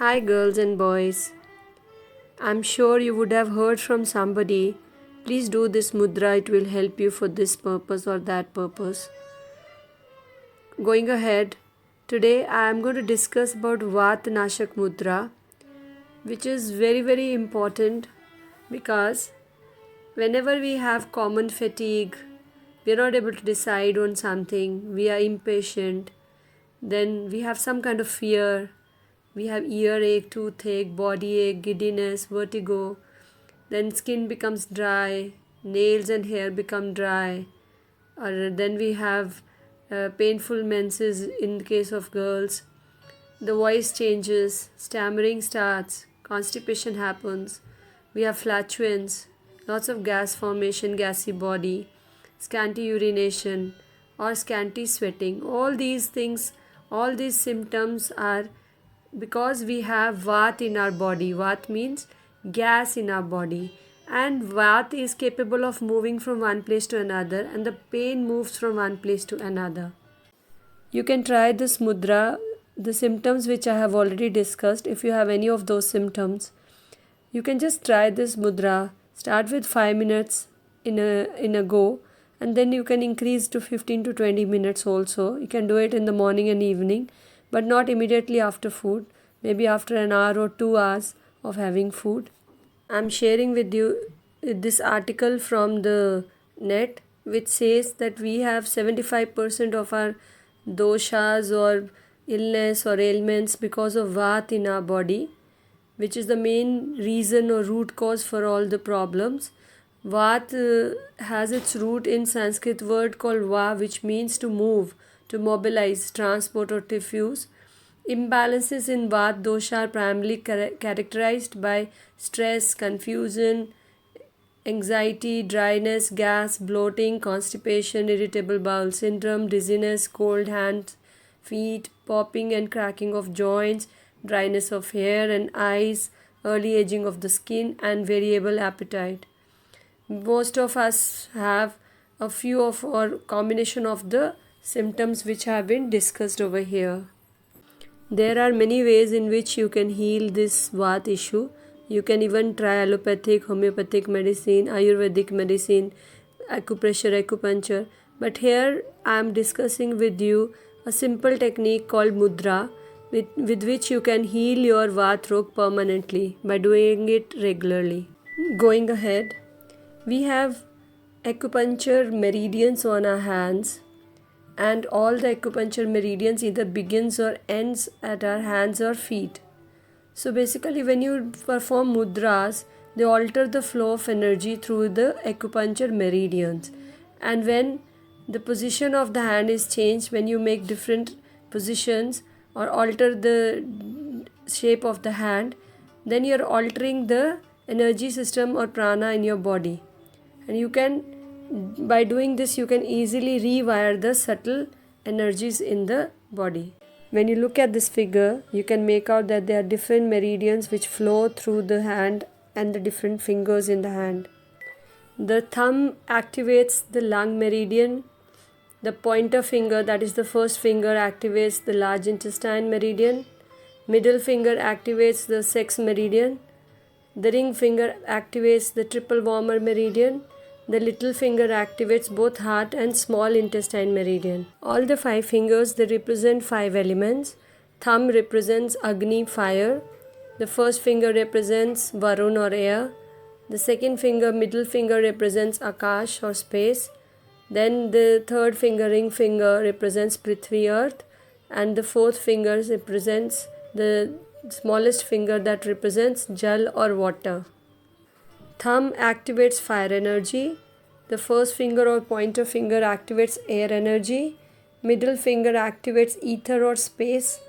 Hi, girls and boys. I'm sure you would have heard from somebody. Please do this mudra, it will help you for this purpose or that purpose. Going ahead, today I am going to discuss about Vatanashak mudra, which is very important because whenever we have common fatigue, we are not able to decide on something, we are impatient, then we have some kind of fear. We have earache, toothache, body ache, giddiness, vertigo. Then skin becomes dry, nails and hair become dry. Or then we have painful menses in the case of girls. The voice changes, stammering starts, constipation happens. We have flatulence, lots of gas formation, gassy body, scanty urination, or scanty sweating. All these things, all these symptoms are because we have Vat in our body. Vat means gas in our body, and Vat is capable of moving from one place to another, and the pain moves from one place to another. You can try this mudra, the symptoms which I have already discussed. If you have any of those symptoms, you can just try this mudra. Start with 5 minutes in a go, and then you can increase to 15 to 20 minutes also. You can do it in the morning and evening, but not immediately after food, maybe after an hour or 2 hours of having food. I'm sharing with you this article from the net which says that we have 75% of our doshas or illness or ailments because of Vat in our body, which is the main reason or root cause for all the problems. Vat has its root in Sanskrit word called va, which means to move, to mobilize, transport or diffuse. Imbalances in Vat dosha are primarily characterized by stress, confusion, anxiety, dryness, gas, bloating, constipation, irritable bowel syndrome, dizziness, cold hands, feet, popping and cracking of joints, dryness of hair and eyes, early aging of the skin, and variable appetite. Most of us have a few of or combination of the symptoms which have been discussed over here. There are many ways in which you can heal this Vat issue. You can even try allopathic, homeopathic medicine, Ayurvedic medicine, acupressure, acupuncture. But here I am discussing with you a simple technique called mudra with which you can heal your Vat rog permanently by doing it regularly. Going ahead, we have acupuncture meridians on our hands, and all the acupuncture meridians either begins or ends at our hands or feet. So basically when you perform mudras, they alter the flow of energy through the acupuncture meridians. And when the position of the hand is changed, when you make different positions or alter the shape of the hand, then you are altering the energy system or prana in your body. And you can, by doing this, you can easily rewire the subtle energies in the body. When you look at this figure, you can make out that there are different meridians which flow through the hand and the different fingers in the hand. The thumb activates the lung meridian. The pointer finger, that is the first finger, activates the large intestine meridian. Middle finger activates the sex meridian. The ring finger activates the triple warmer meridian. The little finger activates both heart and small intestine meridian. All the 5 fingers, they represent 5 elements. Thumb represents Agni, fire. The first finger represents Varun or air. The second finger, middle finger, represents Akash or space. Then the third finger, ring finger, represents Prithvi, earth. And the fourth finger represents the smallest finger, that represents Jal or water. Thumb activates fire energy. The first finger or pointer finger activates air energy. Middle finger activates ether or space.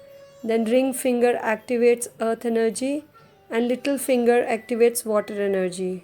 Then ring finger activates earth energy. And little finger activates water energy.